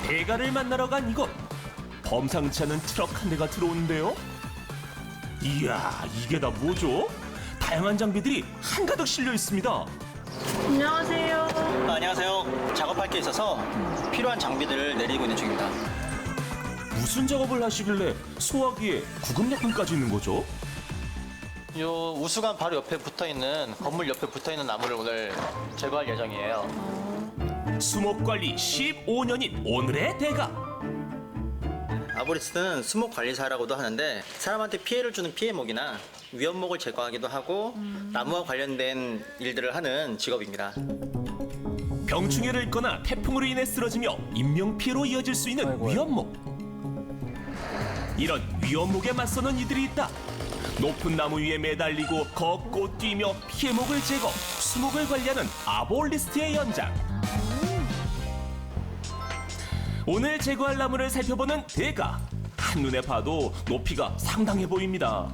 대가를 만나러 간 이곳. 범상치 않은 트럭 한 대가 들어오는데요. 이야, 이게 다 뭐죠? 다양한 장비들이 한가득 실려 있습니다. 안녕하세요. 안녕하세요. 작업할 게 있어서 필요한 장비들을 내리고 있는 중입니다. 무슨 작업을 하시길래 소화기에 구급약품까지 있는 거죠? 요 우수관 바로 옆에 붙어 있는 건물 옆에 붙어 있는 나무를 오늘 제거할 예정이에요. 수목관리 15년인 오늘의 대가. 아보리스는 수목 관리사라고도 하는데 사람한테 피해를 주는 피해목이나 위험목을 제거하기도 하고 나무와 관련된 일들을 하는 직업입니다. 병충해를 잃거나 태풍으로 인해 쓰러지며 인명피해로 이어질 수 있는 위험목. 이런 위험목에 맞서는 이들이 있다. 높은 나무 위에 매달리고 걷고 뛰며 피해목을 제거, 수목을 관리하는 아볼리스트의 연장. 오늘 제거할 나무를 살펴보는 대가. 한눈에 봐도 높이가 상당해 보입니다.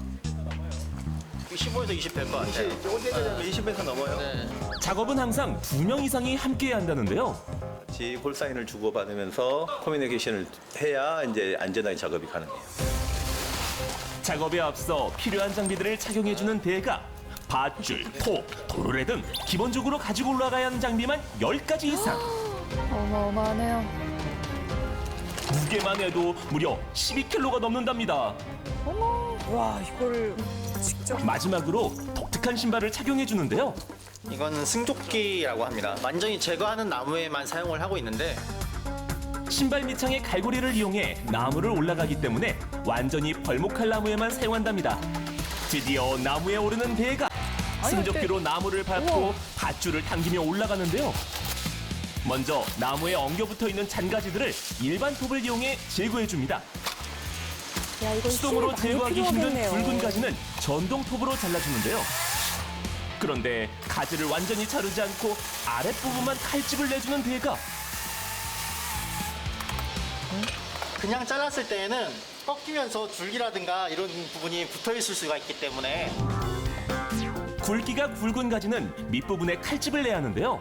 15에서 20 될 것 같아요. 조금 되면 20m 넘어요. 네. 작업은 항상 2명 이상이 함께해야 한다는데요. 같이 콜사인을 주고받으면서 커뮤니케이션을 해야 이제 안전하게 작업이 가능해요. 작업에 앞서 필요한 장비들을 착용해주는 대가. 밧줄, 톱, 도르래 등 기본적으로 가지고 올라가야 하는 장비만 10가지 이상. 어마어마하네요. 무게만 해도 무려 12kg가 넘는답니다. 어머, 와 이걸 직접. 마지막으로 독특한 신발을 착용해주는데요. 이거는 승조끼라고 합니다. 완전히 제거하는 나무에만 사용을 하고 있는데 신발 밑창의 갈고리를 이용해 나무를 올라가기 때문에 완전히 벌목할 나무에만 사용한답니다. 드디어 나무에 오르는 대가. 승조끼로 나무를 밟고 우와. 밧줄을 당기며 올라가는데요. 먼저 나무에 엉겨붙어 있는 잔가지들을 일반 톱을 이용해 제거해줍니다. 야, 이거 수동으로 힘이 많이 제거하기 힘든 필요하겠네요. 굵은 가지는 전동 톱으로 잘라주는데요. 그런데 가지를 완전히 자르지 않고 아랫부분만 칼집을 내주는 대가. 그냥 잘랐을 때에는 꺾이면서 줄기라든가 이런 부분이 붙어 있을 수가 있기 때문에 굵기가 굵은 가지는 밑부분에 칼집을 내야 하는데요.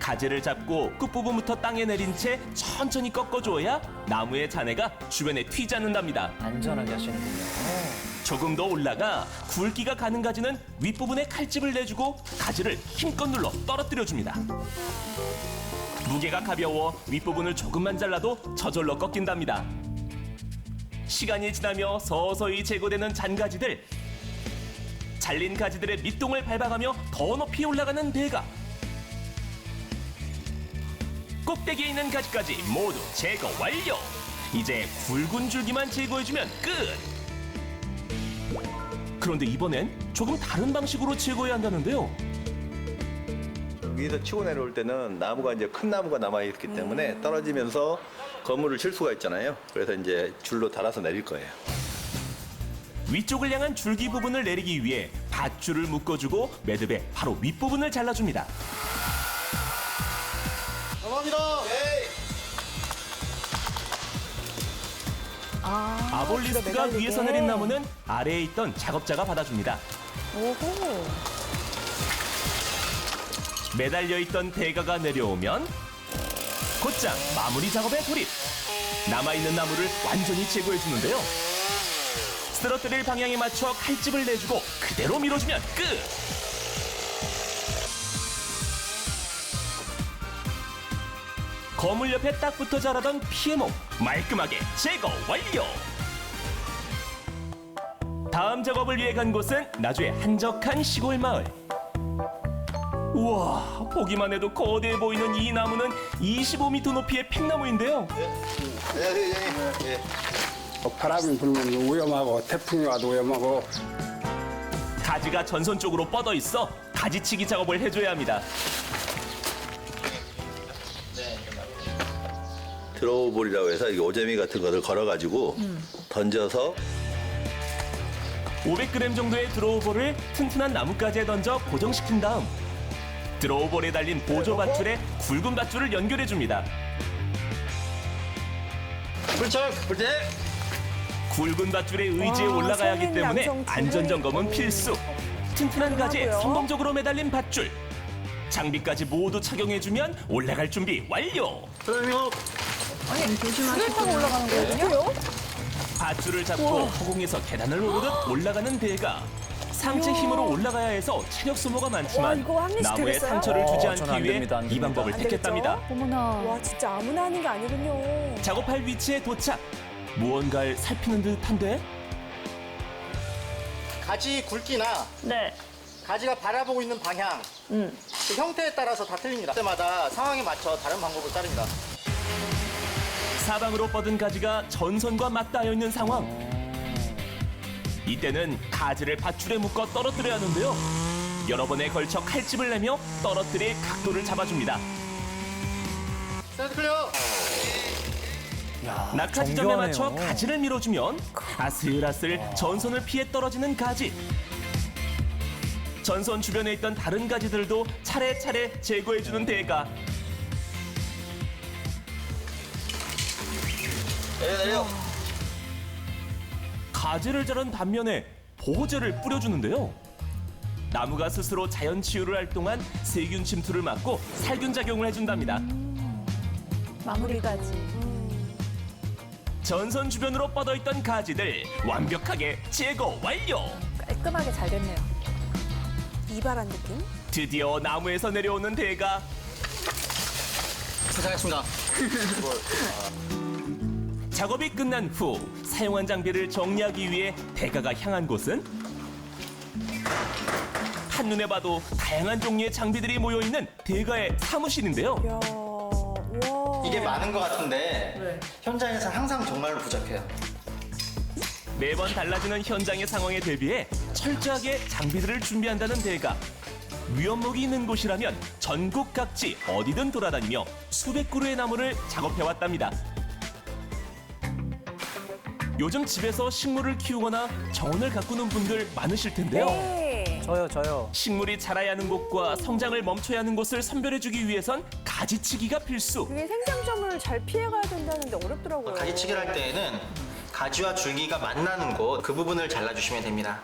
가지를 잡고 끝부분부터 땅에 내린 채 천천히 꺾어줘야 나무의 잔해가 주변에 튀지 않는답니다. 안전하게 하시는군요. 조금 더 올라가 굵기가 가는 가지는 윗부분에 칼집을 내주고 가지를 힘껏 눌러 떨어뜨려줍니다. 무게가 가벼워 윗부분을 조금만 잘라도 저절로 꺾인답니다. 시간이 지나며 서서히 제거되는 잔가지들. 잘린 가지들의 밑동을 밟아가며 더 높이 올라가는 대가. 꼭대기에 있는 가지까지 모두 제거 완료. 이제 굵은 줄기만 제거해주면 끝. 그런데 이번엔 조금 다른 방식으로 제거해야 한다는데요. 위에서 치고 내려올 때는 나무가 이제 큰 나무가 남아있기 때문에 떨어지면서 건물을 칠 수가 있잖아요. 그래서 이제 줄로 달아서 내릴 거예요. 위쪽을 향한 줄기 부분을 내리기 위해 밧줄을 묶어주고 매듭의 바로 윗부분을 잘라줍니다. 감사합니다. 아볼리스트가 매달리게. 위에서 내린 나무는 아래에 있던 작업자가 받아줍니다. 오호. 매달려 있던 대가가 내려오면 곧장 마무리 작업에 돌입. 남아있는 나무를 완전히 제거해주는데요. 쓰러뜨릴 방향에 맞춰 칼집을 내주고 그대로 밀어주면 끝. 거물 옆에 딱 붙어 자라던 피해목 말끔하게 제거 완료. 다음 작업을 위해 간 곳은 나주의 한적한 시골 마을. 우와, 보기만 해도 거대해 보이는 이 나무는 25m 높이의 팽나무인데요. 바람이 불면 위험하고 태풍이 와도 위험하고 가지가 전선 쪽으로 뻗어 있어 가지치기 작업을 해줘야 합니다. 드로우볼이라고 해서 이게 오재미 같은 것을 걸어가지고 던져서 500g 정도의 드로우볼을 튼튼한 나뭇가지에 던져 고정시킨 다음 드로우볼에 달린 보조 밧줄에 굵은 밧줄을 연결해 줍니다. 불철 불제. 굵은 밧줄에 의지해 올라가야 하기 성인 때문에 양성 안전 점검은 오. 필수. 튼튼한 가지에 하고요. 성공적으로 매달린 밧줄. 장비까지 모두 착용해주면 올라갈 준비 완료. 선생님 줄을 타고 올라가는 거거든요? 밧줄을 잡고 허공에서 계단을 오르듯 올라가는 대가. 상체 힘으로 올라가야 해서 체력 소모가 와, 많지만 이거 합리시 나무에 되겠어요? 상처를 주지 저는 않기 안 위해 됩니다, 안 이 됩니다. 방법을 안 택했답니다. 되겠죠? 어머나. 와, 진짜 아무나 하는 게 아니군요. 작업할 위치에 도착. 무언가를 살피는 듯한데 가지 굵기나 네. 가지가 바라보고 있는 방향, 그 형태에 따라서 다 틀립니다. 그때마다 상황에 맞춰 다른 방법을 따릅니다. 사방으로 뻗은 가지가 전선과 맞닿아 있는 상황. 이때는 가지를 밧줄에 묶어 떨어뜨려야 하는데요. 여러 번에 걸쳐 칼집을 내며 떨어뜨릴 각도를 잡아줍니다. 센스 클리어! 낙하 지점에 맞춰 정교하네요. 가지를 밀어주면 아슬아슬 전선을 피해 떨어지는 가지. 전선 주변에 있던 다른 가지들도 차례차례 제거해주는 대가. 내려. 가지를 자른 단면에 보호제를 뿌려주는데요. 나무가 스스로 자연 치유를 할 동안 세균 침투를 막고 살균 작용을 해준답니다. 마무리까지. 전선 주변으로 뻗어있던 가지들 완벽하게 제거 완료. 깔끔하게 잘 됐네요. 이발한 느낌? 드디어 나무에서 내려오는 대가. 고생하셨습니다. 작업이 끝난 후 사용한 장비를 정리하기 위해 대가가 향한 곳은 한눈에 봐도 다양한 종류의 장비들이 모여있는 대가의 사무실인데요. 이야, 우와. 이게 많은 것 같은데 현장에서 항상 정말로 부족해요. 매번 달라지는 현장의 상황에 대비해 철저하게 장비들을 준비한다는 대가. 위험목이 있는 곳이라면 전국 각지 어디든 돌아다니며 수백 그루의 나무를 작업해왔답니다. 요즘 집에서 식물을 키우거나 정원을 가꾸는 분들 많으실 텐데요. 네. 저요. 식물이 자라야 하는 곳과 성장을 멈춰야 하는 곳을 선별해주기 위해선 가지치기가 필수. 그게 생장점을 잘 피해가야 된다는데 어렵더라고요. 가지치기를 할 때에는 가지와 줄기가 만나는 곳 그 부분을 잘라주시면 됩니다.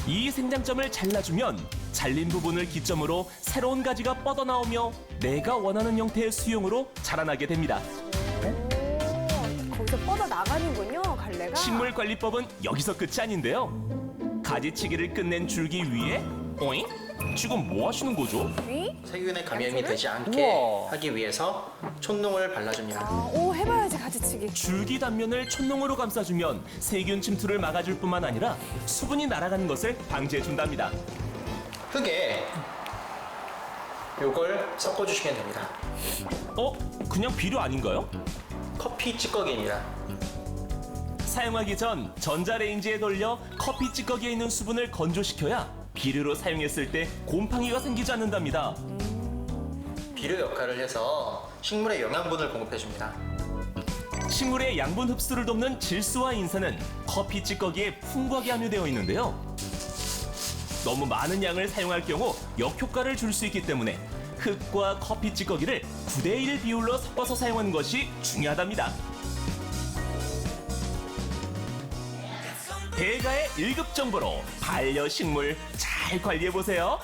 이 생장점을 잘라주면 잘린 부분을 기점으로 새로운 가지가 뻗어나오며 내가 원하는 형태의 수용으로 자라나게 됩니다. 거기서 뻗어 나가는군요, 갈래가. 식물 관리법은 여기서 끝이 아닌데요. 가지치기를 끝낸 줄기 위에 오잉? 지금 뭐 하시는 거죠? 위? 세균에 감염이 되지 않게 우와. 하기 위해서 촛농을 발라줍니다. 아, 오, 해봐야지, 가지치기. 줄기 단면을 촛농으로 감싸주면 세균 침투를 막아줄 뿐만 아니라 수분이 날아가는 것을 방지해준답니다. 흙에 요걸 섞어주시면 됩니다. 그냥 비료 아닌가요? 커피 찌꺼기입니다. 사용하기 전 전자레인지에 돌려 커피 찌꺼기에 있는 수분을 건조시켜야 비료로 사용했을 때 곰팡이가 생기지 않는답니다. 비료 역할을 해서 식물에 영양분을 공급해줍니다. 식물의 양분 흡수를 돕는 질소와 인산은 커피 찌꺼기에 풍부하게 함유되어 있는데요. 너무 많은 양을 사용할 경우 역효과를 줄 수 있기 때문에 흙과 커피 찌꺼기를 9대1 비율로 섞어서 사용하는 것이 중요하답니다. 대가의 1급 정보로 반려식물 잘 관리해보세요.